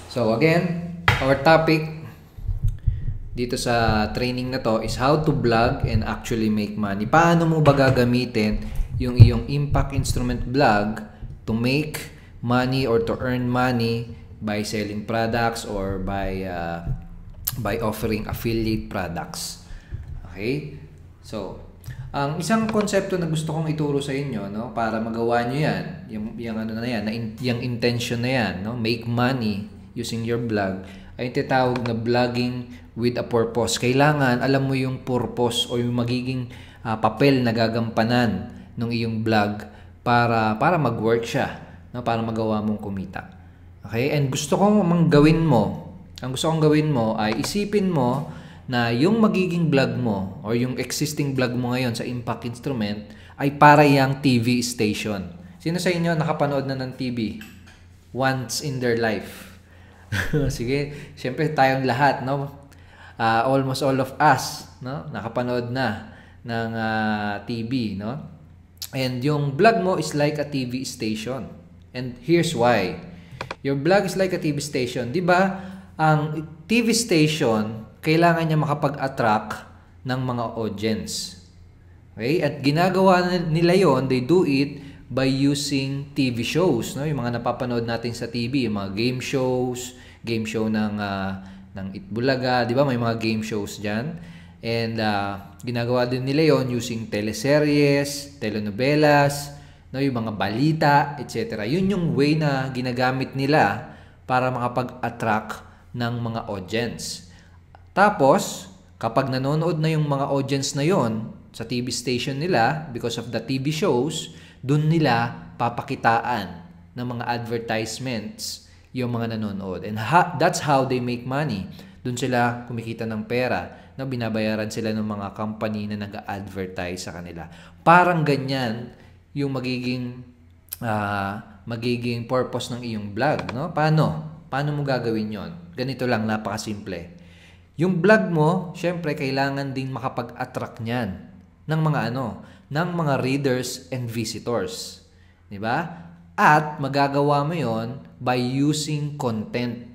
So again, our topic dito sa training na to is how to blog and actually make money. Paano mo ba gagamitin yung iyong impact instrument blog to make money or to earn money by selling products or by offering affiliate products. Okay? So, ang isang konsepto na gusto kong ituro sa inyo, no, para magawa nyo yan, yung ano na yan, yung intention na yan, no, make money using your blog, ay tinatawag na blogging with a purpose. Kailangan alam mo yung purpose o yung magiging papel na gagampanan ng iyong blog para mag-work siya, no, para magawa mong kumita. Okay? And gusto kong gawin mo ay isipin mo na yung magiging blog mo or yung existing blog mo ngayon sa impact instrument ay para yang TV station. Sino sa inyo nakapanood na ng TV once in their life? Sige, syempre tayong lahat, no? Almost all of us, no? Nakapanood na ng TV, no? And yung blog mo is like a TV station. And here's why. Your blog is like a TV station. 'Di ba? Ang TV station kailangan niya makapag-attract ng mga audience. Okay? At ginagawa nila yon, they do it by using TV shows, no? Yung mga napapanood natin sa TV, yung mga game show ng Itbulaga, 'di ba? May mga game shows diyan. And ginagawa din nila yon using teleseries, telenovelas, no, yung mga balita, etc. Yun yung way na ginagamit nila para makapag-attract ng mga audience. Tapos, kapag nanonood na yung mga audience na yon sa TV station nila, because of the TV shows, dun nila papakitaan ng mga advertisements yung mga nanonood. And that's how they make money. Dun sila kumikita ng pera, na binabayaran sila ng mga company na nag-advertise sa kanila. Parang ganyan yung magiging purpose ng iyong blog, no? Paano mo gagawin yon? Ganito lang, napakasimple. Yung blog mo, syempre kailangan din makapag-attract niyan ng mga readers and visitors, 'di ba? At magagawa mo 'yon by using content.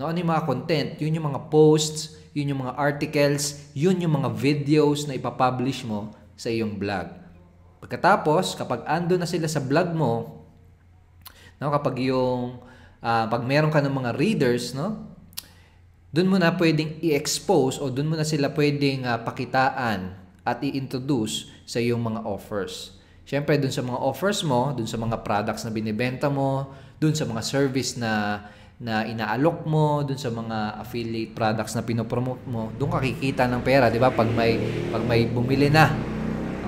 No, ano yung mga content? Yun yung mga posts, yun yung mga articles, yun yung mga videos na ipapublish mo sa iyong blog. Pagkatapos, kapag ando na sila sa blog mo, no, pag meron ka ng mga readers, no, doon mo na pwedeng i-expose o doon mo na sila pwedeng pakitaan at i-introduce sa iyong mga offers. Siyempre, doon sa mga offers mo, doon sa mga products na binibenta mo, doon sa mga service na inaalok mo, doon sa mga affiliate products na pinopromote mo, doon ka kikita ng pera, 'di ba? Pag may bumili na.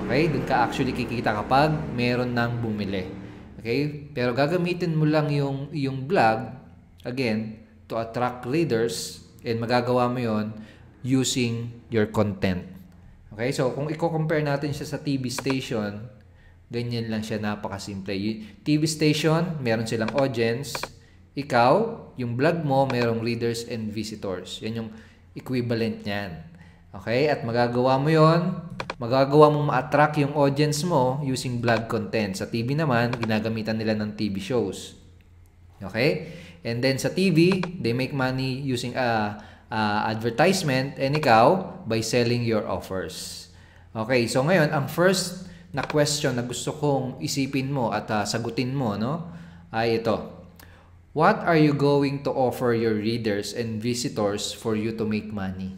Okay? Doon ka actually kikita kapag meron nang bumili. Okay? Pero gagamitin mo lang yung blog again to attract readers. And magagawa mo yon using your content. Okay? So, kung i-compare natin siya sa TV station, ganyan lang siya, napakasimple. TV station, meron silang audience. Ikaw, yung blog mo, merong readers and visitors. Yan yung equivalent niyan. Okay? At magagawa mo mong ma-attract yung audience mo using blog content. Sa TV naman, ginagamitan nila ng TV shows. Okay? And then sa TV, they make money using advertisement, and ikaw by selling your offers. Okay, so ngayon, ang first na question na gusto kong isipin mo at sagutin mo, no, ay ito. What are you going to offer your readers and visitors for you to make money?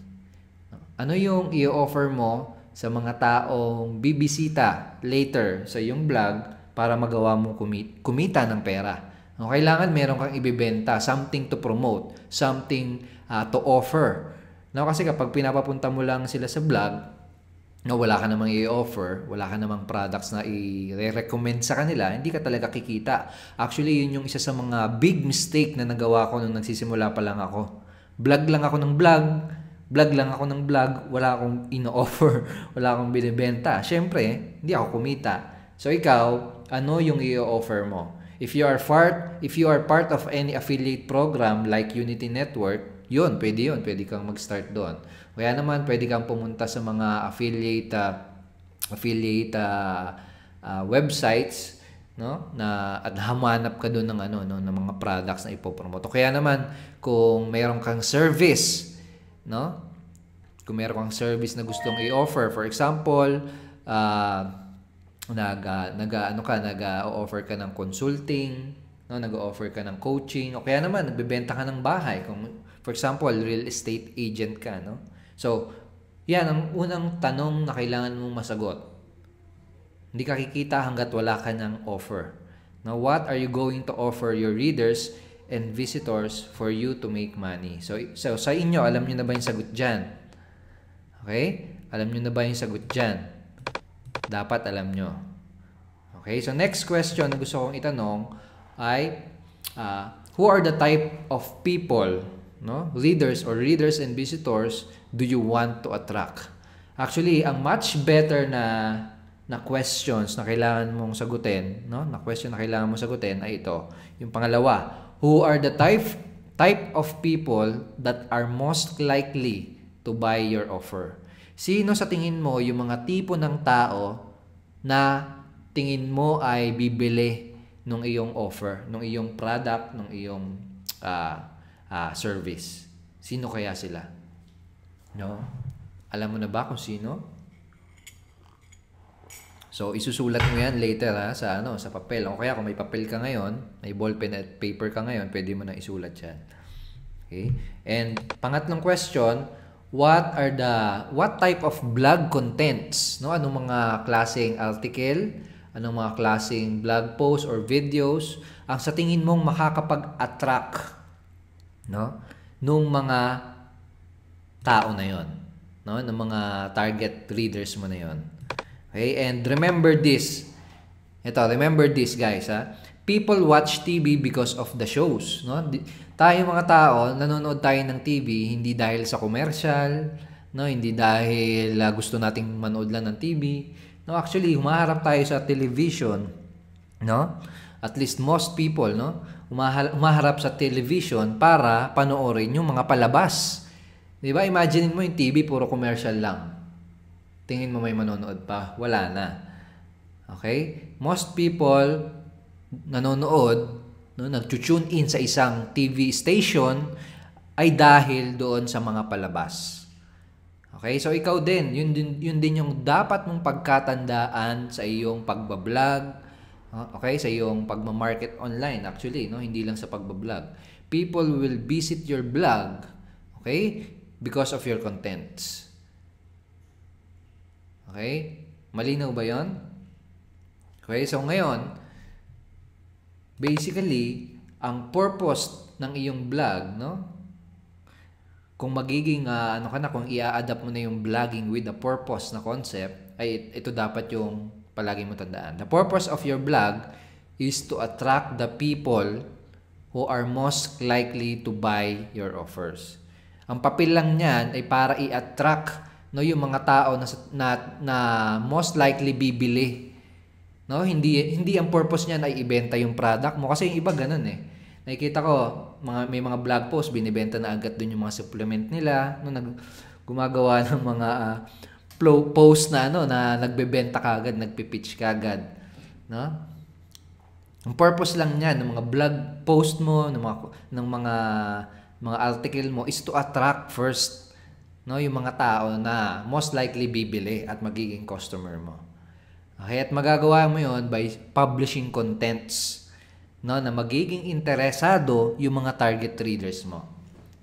Ano yung i-offer mo sa mga taong bibisita later sa iyong blog para magawa mong kumita ng pera? No, kailangan meron kang ibibenta, something to promote, something to offer. No, kasi kapag pinapapunta mo lang sila sa blog, no, wala ka namang i-offer, wala ka namang products na i-recommend sa kanila, hindi ka talaga kikita. Actually, yun yung isa sa mga big mistake na nagawa ko nung nagsisimula pa lang ako. Blog lang ako ng blog, wala akong ino-offer, wala akong binibenta. Siyempre, hindi ako kumita. So ikaw, ano yung i-offer mo? If you are part of any affiliate program like Unity Network, pwede kang mag-start doon. Kaya naman, pwede kang pumunta sa mga affiliate websites no? Na at hamanap ka doon ng ano, no, ng mga products na ipopromote. Kaya naman kung meron kang service, no? Kung meron kang service na gustong i-offer, for example, nag-offer ka ng consulting, no? Nag-offer ka ng coaching, o kaya naman nagbebenta ka ng bahay. Kung for example, real estate agent ka, no? So, yan ang unang tanong na kailangan mong masagot. Hindi ka kikita hanggat wala ka ng offer. Now, what are you going to offer your readers and visitors for you to make money? So sa inyo, alam niyo na ba yung sagot dyan? Okay? Alam niyo na ba yung sagot dyan? Dapat alam niyo. Okay? So, next question na gusto kong itanong ay, who are the type of people, no? Leaders or readers and visitors do you want to attract? Actually, ang much better na questions na kailangan mong sagutin, no? Na question na kailangan mong sagutin ay ito. Yung pangalawa, who are the type of people that are most likely to buy your offer? Sino sa tingin mo yung mga tipo ng tao na tingin mo ay bibili nung iyong offer, nung iyong product, nung iyong service? Sino kaya sila? No? Alam mo na ba kung sino? So, isusulat mo yan later sa papel. O kaya kung may papel ka ngayon, may ballpen at paper ka ngayon, pwede mo na isulat yan. Okay? And pangatlong question, what type of blog contents, no? Anong mga klaseng article, anong mga klaseng blog posts or videos ang sa tingin mong makakapag-attract, no? Nung mga tao na yon, no? Ng mga target readers mo na yon. Okay, and remember this. Remember this, guys, People watch TV because of the shows, no? Tayo mga tao, nanonood tayo ng TV hindi dahil sa commercial, no? Hindi dahil gusto nating manood lang ng TV. No, actually, humaharap tayo sa television, no? At least most people, no? Humaharap sa television para panoorin yung mga palabas. 'Di ba? Imagine mo yung TV puro commercial lang. Tingin mo may manonood pa? Wala na. Okay? Most people nanonood, no, nag-tune in sa isang TV station ay dahil doon sa mga palabas. Okay? So ikaw din, yun din yung dapat mong pagkatandaan sa iyong pagbablog, okay? Sa iyong pagma-market online actually, no? Hindi lang sa pagbablog. People will visit your blog, okay? Because of your contents. Okay? Malinaw ba 'yon? Okay, so ngayon, basically, ang purpose ng iyong blog, no? Kung magiging kung i-adapt mo na yung blogging with a purpose na concept, ay ito dapat yung palagi mo tandaan. The purpose of your blog is to attract the people who are most likely to buy your offers. Ang papel lang niyan ay para i-attract, no, yung mga tao na most likely bibili, no? Hindi ang purpose niyan ay ibenta yung product mo, kasi yung iba ganun nakikita ko may mga blog post binibenta na agad doon yung mga supplement nila, no? Gumagawa ng mga post na na nagbebenta kaagad, nagpi-pitch kaagad, no? Ang purpose lang niyan ng mga blog post mo, ng mga article mo is to attract first, no, yung mga tao na most likely bibili at magiging customer mo. Okay, at magagawa mo 'yon by publishing contents, no, na magiging interesado yung mga target readers mo.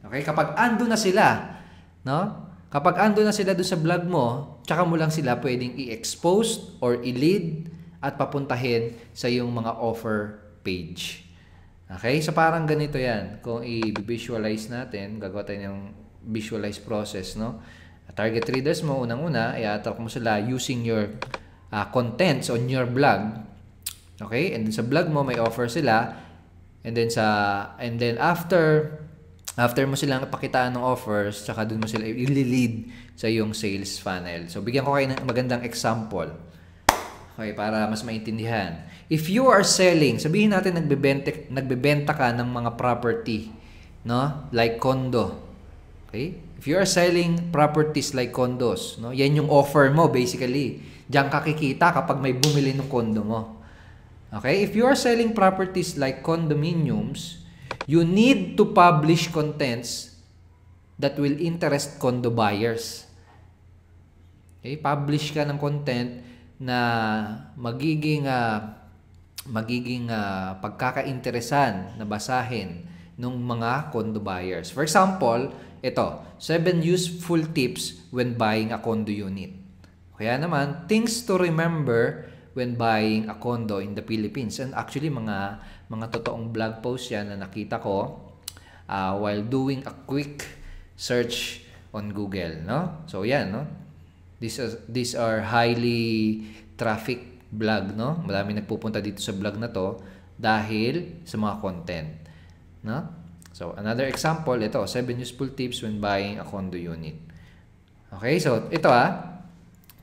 Okay, kapag ando na sila, no? Kapag ando na sila doon sa blog mo, tsaka mo lang sila pwedeng i-expose or i-lead at papuntahin sa yung mga offer page. Okay, so parang ganito 'yan. Kung i-visualize natin, gagawa tayo ng visualize process, no? Target readers mo, unang-una, i-attract mo sila using your contents on your blog. Okay? And then sa blog mo, may offer sila. And then after mo silang pakitaan ng offers, tsaka doon mo sila i-lead sa iyong sales funnel. So, bigyan ko kayo ng magandang example. Okay, para mas maintindihan. If you are selling, sabihin natin nagbebenta ka ng mga property, no? Like condo. Okay? If you are selling properties like condos, no? Yan yung offer mo basically. Diyan ka kikita kapag may bumili ng condo mo. Okay? If you are selling properties like condominiums, you need to publish contents that will interest condo buyers. Okay? Publish ka ng content na magiging pagkakainteresan na basahin ng mga condo buyers. For example, ito, 7 useful tips when buying a condo unit. Kaya naman, things to remember when buying a condo in the Philippines. And actually, mga totoong blog post yan na nakita ko while doing a quick search on Google, no? So yan, no? These are highly traffic blog, no? Marami nagpupunta dito sa blog na to dahil sa mga content, no? So another example, ito, 7 useful tips when buying a condo unit. Okay, so ito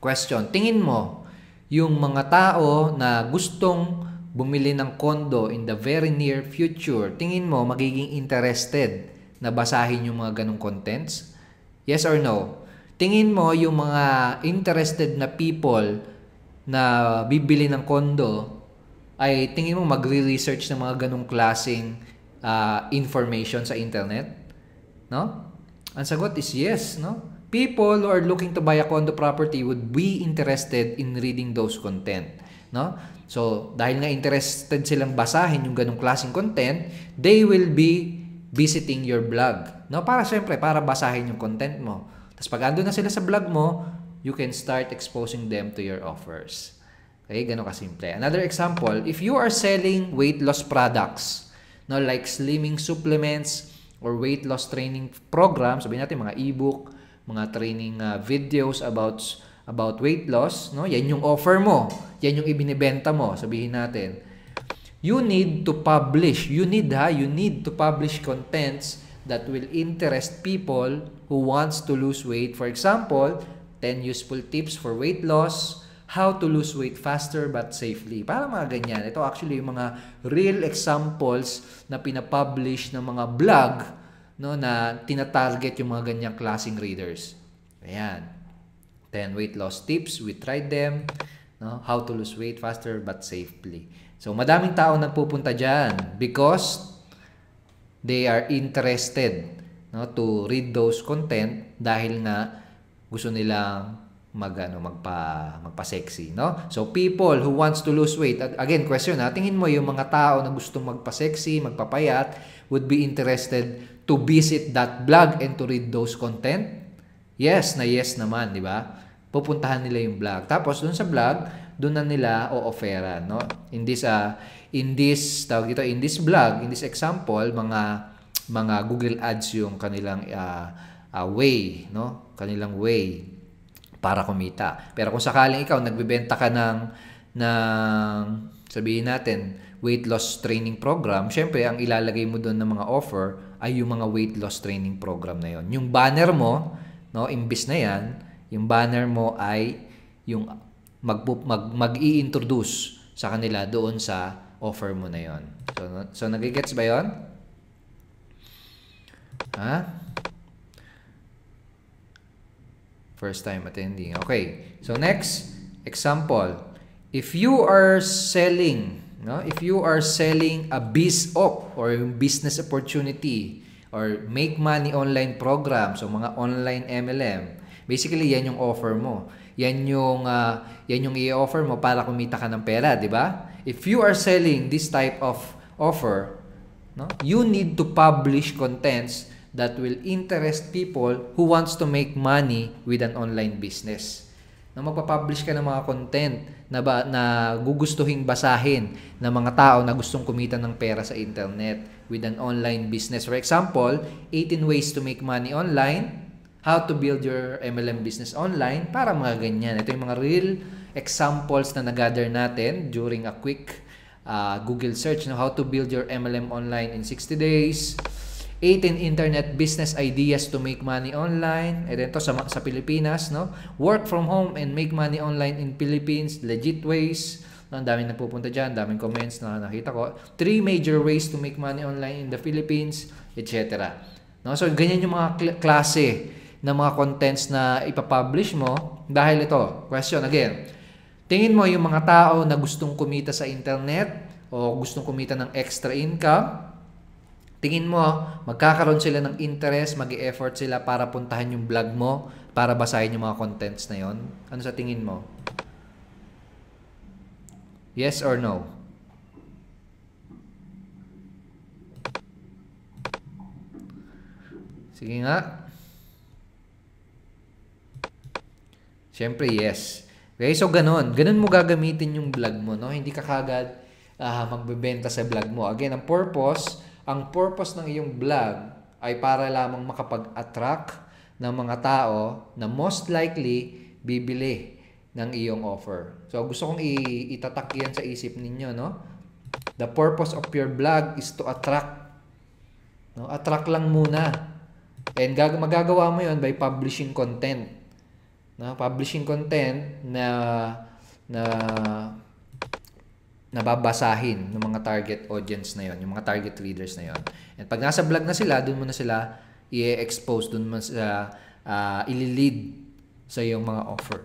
question, tingin mo yung mga tao na gustong bumili ng condo in the very near future, tingin mo magiging interested na basahin yung mga ganong contents? Yes or no? Tingin mo yung mga interested na people na bibili ng condo ay tingin mo magre-research ng mga ganong klaseng information sa internet? No? Ang sagot is yes, no? People who are looking to buy a condo property would be interested in reading those content, no? So, dahil nga interested silang basahin yung ganong klaseng content, they will be visiting your blog, no? Para syempre, para basahin yung content mo. Tapos pag andun na sila sa blog mo, you can start exposing them to your offers. Okay, ganun kasimple. Another example, if you are selling weight loss products, no, like slimming supplements or weight loss training programs, sabihin natin mga ebook, mga training videos about weight loss, no? Yan yung offer mo. Yan yung ibinebenta mo, sabihin natin. You need to publish. You need to publish contents that will interest people who wants to lose weight. For example, 10 useful tips for weight loss, how to lose weight faster but safely. Para mga ganyan. Ito actually yung mga real examples na pinapublish ng mga blog, no, na tina-target yung mga ganyang klaseng readers. Ayan. 10 weight loss tips, we tried them, no? How to lose weight faster but safely. So madaming tao nagpupunta diyan because they are interested, no, to read those content dahil nga gusto nilang magpa-sexy, no? So people who wants to lose weight, again question, tingin mo yung mga tao na gustong magpa-sexy, magpapayat would be interested to visit that blog and to read those content? Yes na yes naman, di ba? Pupuntahan nila yung blog. Tapos dun sa blog, dun na nila o-offeran, no? In this blog, in this example, mga Google Ads yung kanilang way, no? Kanilang way para kumita. Pero kung sakaling ikaw nagbebenta ka ng sabihin natin weight loss training program, syempre ang ilalagay mo doon ng mga offer ay yung mga weight loss training program na yon. Yung banner mo, no, imbis na yan, yung banner mo ay yung mag-i-introduce sa kanila doon sa offer mo na yon. So nagigets ba yon? First time attending. Okay. So next example, if you are selling, no, if you are selling a BizOp or business opportunity or make money online program, so mga online MLM, basically yan yung offer mo. Yan yung i-offer mo para kumita ka ng pera, di ba? If you are selling this type of offer, no, you need to publish contents that will interest people who wants to make money with an online business. Na magpapublish ka ng mga content na gugustuhin basahin ng mga tao na gustong kumita ng pera sa internet with an online business. For example, 18 ways to make money online, how to build your MLM business online, para mga ganyan. Ito yung mga real examples na nag-gather natin during a quick Google search. How to build your MLM online in 60 days, 18 internet business ideas to make money online. Ito sa Pilipinas, no? Work from home and make money online in Philippines, legit ways. Ang daming nagpupunta dyan, daming comments na nakita ko. 3 major ways to make money online in the Philippines, etc. No? So, ganyan yung mga klase ng mga contents na ipapublish mo. Dahil ito, question again, tingin mo yung mga tao na gustong kumita sa internet, o gustong kumita ng extra income, tingin mo, magkakaroon sila ng interest, mag-e-effort sila para puntahan yung vlog mo, para basahin yung mga contents na yon? Ano sa tingin mo? Yes or no? Sige nga. Siyempre, yes. Okay, so ganun. Ganun mo gagamitin yung vlog mo, no? Hindi ka kagad magbebenta sa vlog mo. Again, ang purpose ng iyong vlog ay para lamang makapag-attract ng mga tao na most likely bibili ng iyong offer. So, gusto kong itatak yan sa isip ninyo, no? The purpose of your vlog is to attract. No? Attract lang muna. And magagawa mo yon by publishing content. No? Publishing content na nababasahin ng mga target audience na yon, yung mga target readers na yon. And pag nasa vlog na sila, doon mo na sila i-expose, doon mo na sila i-lead sa iyong mga offer.